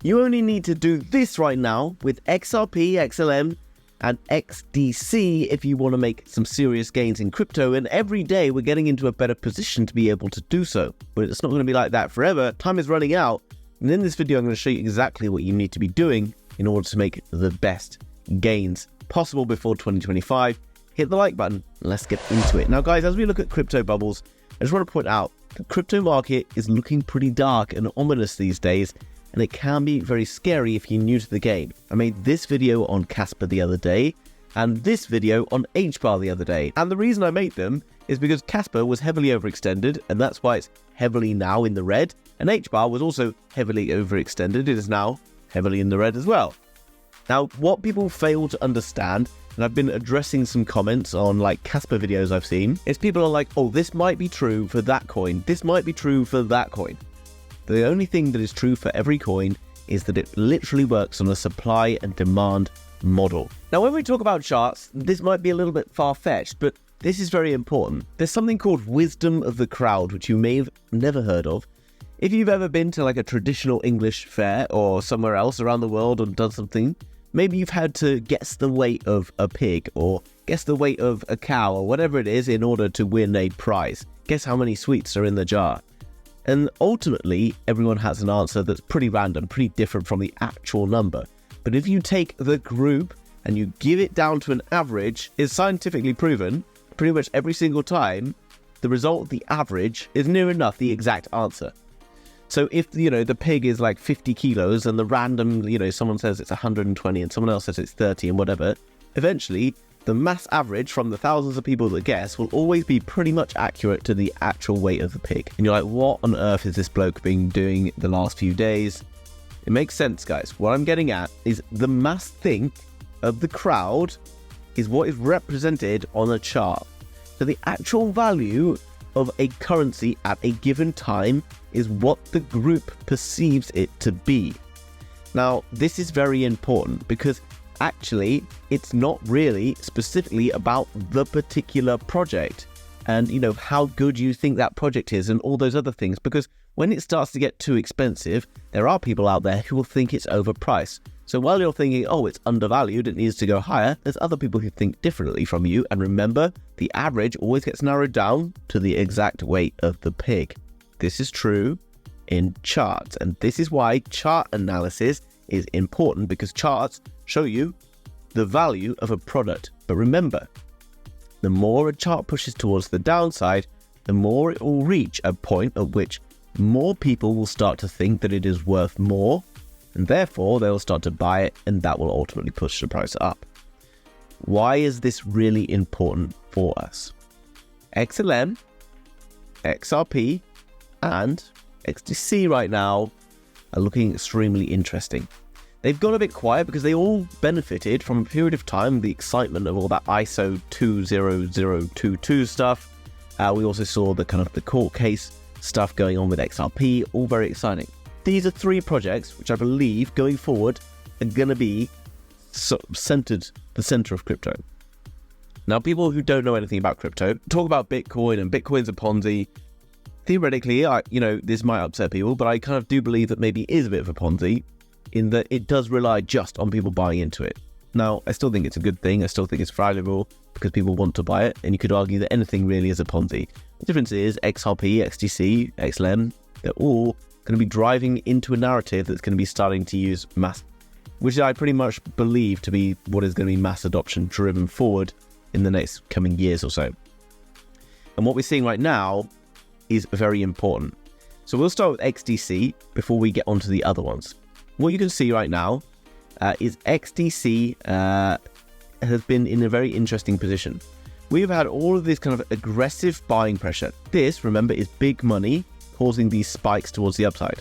You only need to do this right now with XRP, XLM, and XDC if you want to make some serious gains in crypto, and every day we're getting into a better position to be able to do so. But it's not going to be like that forever. Time is running out, and in this video I'm going to show you exactly what you need to be doing in order to make the best gains possible before 2025. Hit the like button, and let's get into it. Now guys, as we look at crypto bubbles, I just want to point out the crypto market is looking pretty dark and ominous these days, and it can be very scary if you're new to the game. I made this video on Casper the other day, and this video on hbar the other day. And the reason I made them is because Casper was heavily overextended, and that's why it's heavily now in the red, and hbar was also heavily overextended. It is now heavily in the red as well. Now, what people fail to understand, and I've been addressing some comments on like Casper videos I've seen, is people are like, oh, this might be true for that coin, this might be true for that coin. The only thing that is true for every coin is that it literally works on a supply and demand model. Now, when we talk about charts, this might be a little bit far-fetched, but this is very important. There's something called wisdom of the crowd, which you may have never heard of. If you've ever been to like a traditional English fair or somewhere else around the world and done something, maybe you've had to guess the weight of a pig or guess the weight of a cow or whatever it is in order to win a prize. Guess how many sweets are in the jar. And ultimately, everyone has an answer that's pretty random, pretty different from the actual number. But if you take the group and you give it down to an average, it's scientifically proven, pretty much every single time, the result of the average is near enough the exact answer. So if, the pig is like 50 kilos and the random, someone says it's 120 and someone else says it's 30 and whatever, eventually the mass average from the thousands of people that guess will always be pretty much accurate to the actual weight of the pig. And you're like, what on earth is this bloke been doing the last few days? It makes sense, guys. What I'm getting at is the mass think of the crowd is what is represented on a chart. So the actual value of a currency at a given time is what the group perceives it to be. Now, this is very important because actually, it's not really specifically about the particular project and, how good you think that project is and all those other things. Because when it starts to get too expensive, there are people out there who will think it's overpriced. So while you're thinking, oh, it's undervalued, it needs to go higher, there's other people who think differently from you. And remember, the average always gets narrowed down to the exact weight of the pig. This is true in charts. And this is why chart analysis is important, because charts show you the value of a product. But remember, the more a chart pushes towards the downside, the more it will reach a point at which more people will start to think that it is worth more, and therefore they'll start to buy it, and that will ultimately push the price up. Why is this really important for us? XLM, XRP, and XDC right now are looking extremely interesting. They've got a bit quiet because they all benefited from a period of time, the excitement of all that ISO 20022 stuff. We also saw the kind of the court case stuff going on with XRP, all very exciting. These are three projects which I believe going forward are going to be the center of crypto. Now, people who don't know anything about crypto talk about Bitcoin and Bitcoin's a Ponzi. Theoretically, this might upset people, but I kind of do believe that maybe it is a bit of a Ponzi, in that it does rely just on people buying into it. Now, I still think it's a good thing. I still think it's valuable because people want to buy it. And you could argue that anything really is a Ponzi. The difference is XRP, XDC, XLM, they're all going to be driving into a narrative that's going to be starting to use mass, which I pretty much believe to be what is going to be mass adoption driven forward in the next coming years or so. And what we're seeing right now is very important. So we'll start with XDC before we get onto the other ones. What you can see right now is XDC has been in a very interesting position. We've had all of this kind of aggressive buying pressure. This, remember, is big money causing these spikes towards the upside.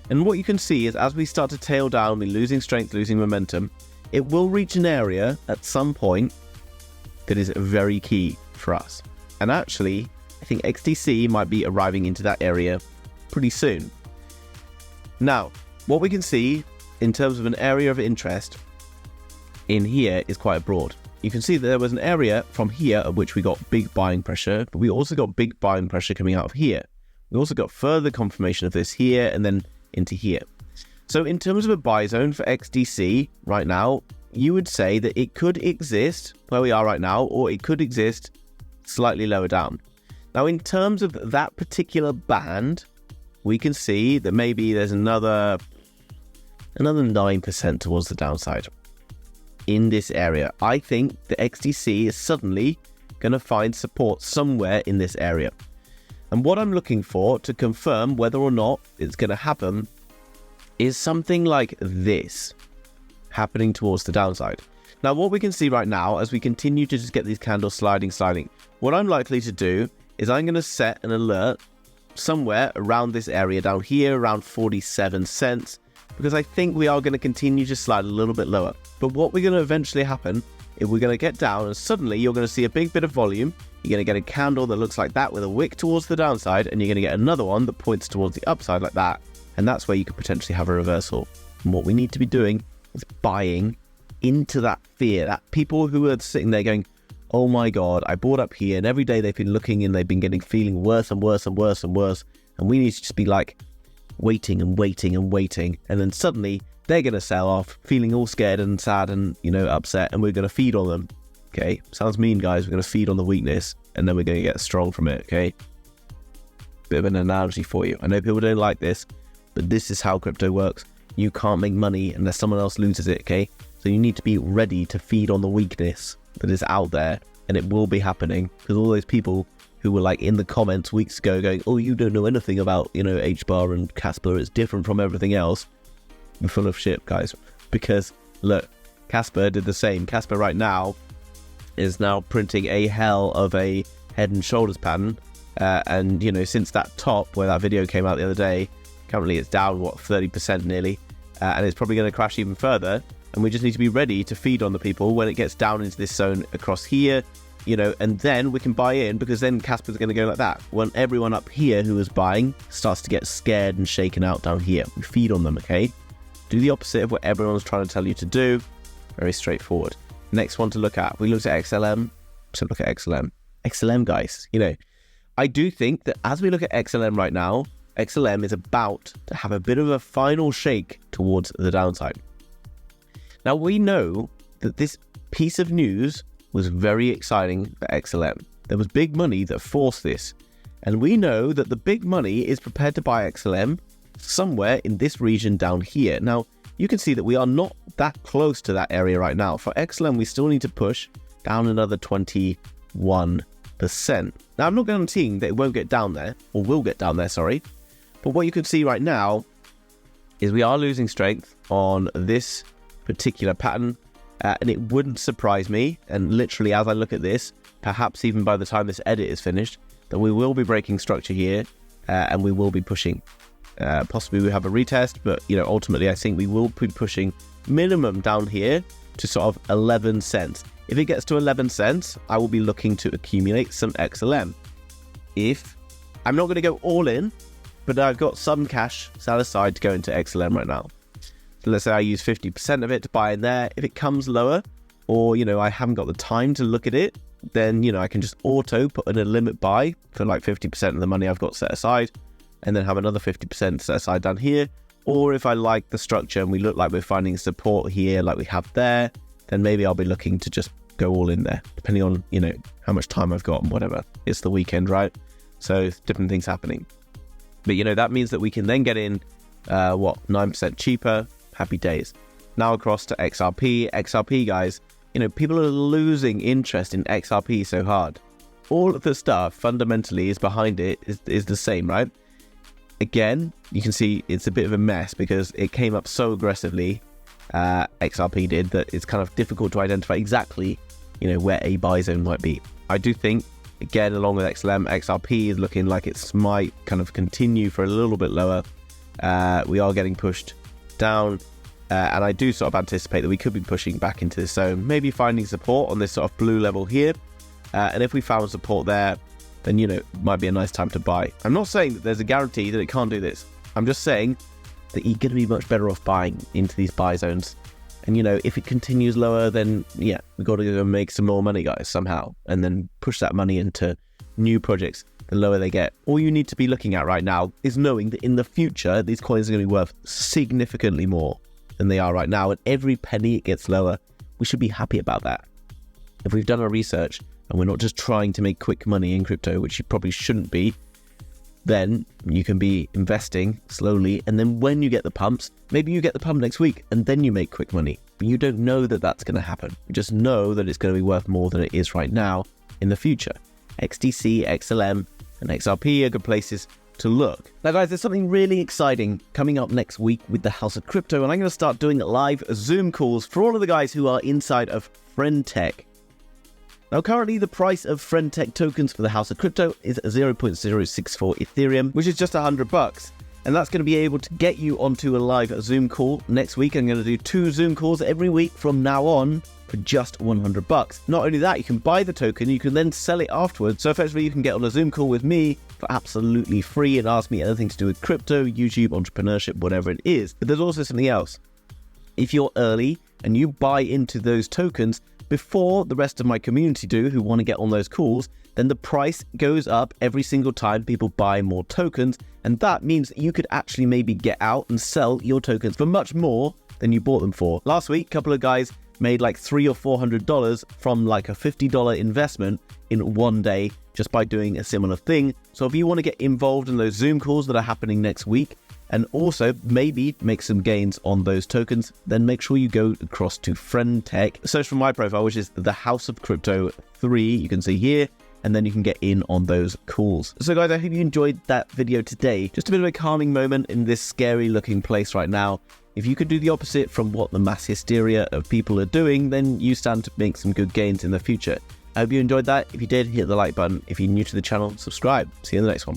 And what you can see is as we start to tail down, we're losing strength, losing momentum, it will reach an area at some point that is very key for us. And actually, I think XDC might be arriving into that area pretty soon. Now, what we can see in terms of an area of interest in here is quite broad. You can see that there was an area from here at which we got big buying pressure, but we also got big buying pressure coming out of here. We also got further confirmation of this here and then into here. So in terms of a buy zone for XDC right now, you would say that it could exist where we are right now, or it could exist slightly lower down. Now, in terms of that particular band, we can see that maybe there's another 9% towards the downside in this area. I think the XDC is suddenly going to find support somewhere in this area. And what I'm looking for to confirm whether or not it's going to happen is something like this happening towards the downside. Now, what we can see right now, as we continue to just get these candles sliding, what I'm likely to do is I'm going to set an alert somewhere around this area down here, around 47 cents, because I think we are going to continue to slide a little bit lower. But what we're going to eventually happen is we're going to get down, and suddenly you're going to see a big bit of volume. You're going to get a candle that looks like that with a wick towards the downside, and you're going to get another one that points towards the upside like that. And that's where you could potentially have a reversal. And what we need to be doing is buying into that fear, that people who are sitting there going, oh my God, I bought up here, and every day they've been looking and they've been feeling worse and worse and worse and worse. And we need to just be like waiting and waiting and waiting. And then suddenly they're going to sell off, feeling all scared and sad and, upset. And we're going to feed on them. Okay. Sounds mean, guys. We're going to feed on the weakness, and then we're going to get strong from it. Okay. Bit of an analogy for you. I know people don't like this, but this is how crypto works. You can't make money unless someone else loses it. Okay. So you need to be ready to feed on the weakness that is out there, and it will be happening, because all those people who were like in the comments weeks ago going, oh, you don't know anything about, hbar and Casper, it's different from everything else. You're full of shit, guys, because look, Casper did the same. Casper right now is now printing a hell of a head and shoulders pattern. And, since that top where that video came out the other day, currently it's down, 30% nearly. And it's probably going to crash even further. And we just need to be ready to feed on the people when it gets down into this zone across here, and then we can buy in, because then Casper's going to go like that. When everyone up here who is buying starts to get scared and shaken out down here, we feed on them, okay? Do the opposite of what everyone's trying to tell you to do. Very straightforward. Next one to look at. We looked at XLM. So look at XLM. XLM, guys, I do think that as we look at XLM right now, XLM is about to have a bit of a final shake towards the downside. Now, we know that this piece of news was very exciting for XLM. There was big money that forced this. And we know that the big money is prepared to buy XLM somewhere in this region down here. Now, you can see that we are not that close to that area right now. For XLM, we still need to push down another 21%. Now, I'm not guaranteeing that it won't get down there, or will get down there, sorry. But what you can see right now is we are losing strength on this particular pattern, and it wouldn't surprise me, and literally as I look at this, perhaps even by the time this edit is finished, that we will be breaking structure here, and we will be pushing. Possibly we have a retest, but ultimately I think we will be pushing minimum down here to sort of 11 cents. If it gets to 11 cents, I will be looking to accumulate some XLM. If I'm not going to go all in, but I've got some cash set aside to go into XLM right now. So let's say I use 50% of it to buy in there. If it comes lower, or, I haven't got the time to look at it, then, I can just auto put in a limit buy for like 50% of the money I've got set aside, and then have another 50% set aside down here. Or if I like the structure and we look like we're finding support here like we have there, then maybe I'll be looking to just go all in there, depending on, how much time I've got and whatever. It's the weekend, right? So different things happening. But, that means that we can then get in, 9% cheaper. Happy days. Now across to XRP. XRP, guys, people are losing interest in XRP so hard. All of the stuff fundamentally is behind it is the same, right? Again, you can see it's a bit of a mess because it came up so aggressively, XRP did, that it's kind of difficult to identify exactly, where a buy zone might be. I do think, again, along with XLM, XRP is looking like it might kind of continue for a little bit lower. We are getting pushed down, and I do sort of anticipate that we could be pushing back into this zone, maybe finding support on this sort of blue level here, and if we found support there, then it might be a nice time to buy. I'm not saying that there's a guarantee that it can't do this. I'm just saying that you're going to be much better off buying into these buy zones, and if it continues lower, then yeah, we've got to go make some more money, guys, somehow, and then push that money into new projects. the lower they get. All you need to be looking at right now is knowing that in the future, these coins are going to be worth significantly more than they are right now. And every penny it gets lower, we should be happy about that. If we've done our research and we're not just trying to make quick money in crypto, which you probably shouldn't be, then you can be investing slowly. And then when you get the pumps, maybe you get the pump next week and then you make quick money. But you don't know that that's going to happen. You just know that it's going to be worth more than it is right now in the future. XDC, XLM, and XRP are good places to look. Now guys, there's something really exciting coming up next week with the House of Crypto, and I'm going to start doing live Zoom calls for all of the guys who are inside of FriendTech. Now currently the price of FriendTech tokens for the House of Crypto is 0.064 Ethereum, which is just $100. And that's going to be able to get you onto a live Zoom call next week. I'm going to do 2 Zoom calls every week from now on for just $100. Not only that, you can buy the token, you can then sell it afterwards. So effectively you can get on a Zoom call with me for absolutely free and ask me anything to do with crypto, YouTube, entrepreneurship, whatever it is. But there's also something else. If you're early and you buy into those tokens before the rest of my community do, who want to get on those calls, then the price goes up every single time people buy more tokens. And that means that you could actually maybe get out and sell your tokens for much more than you bought them for. Last week, a couple of guys made like $300 or $400 from like a $50 investment in one day just by doing a similar thing. So if you want to get involved in those Zoom calls that are happening next week, and also maybe make some gains on those tokens, then make sure you go across to FriendTech. Search for my profile, which is the House of Crypto 3, you can see here, and then you can get in on those calls. So guys, I hope you enjoyed that video today. Just a bit of a calming moment in this scary looking place right now. If you could do the opposite from what the mass hysteria of people are doing, then you stand to make some good gains in the future. I hope you enjoyed that. If you did, hit the like button. If you're new to the channel, subscribe. See you in the next one.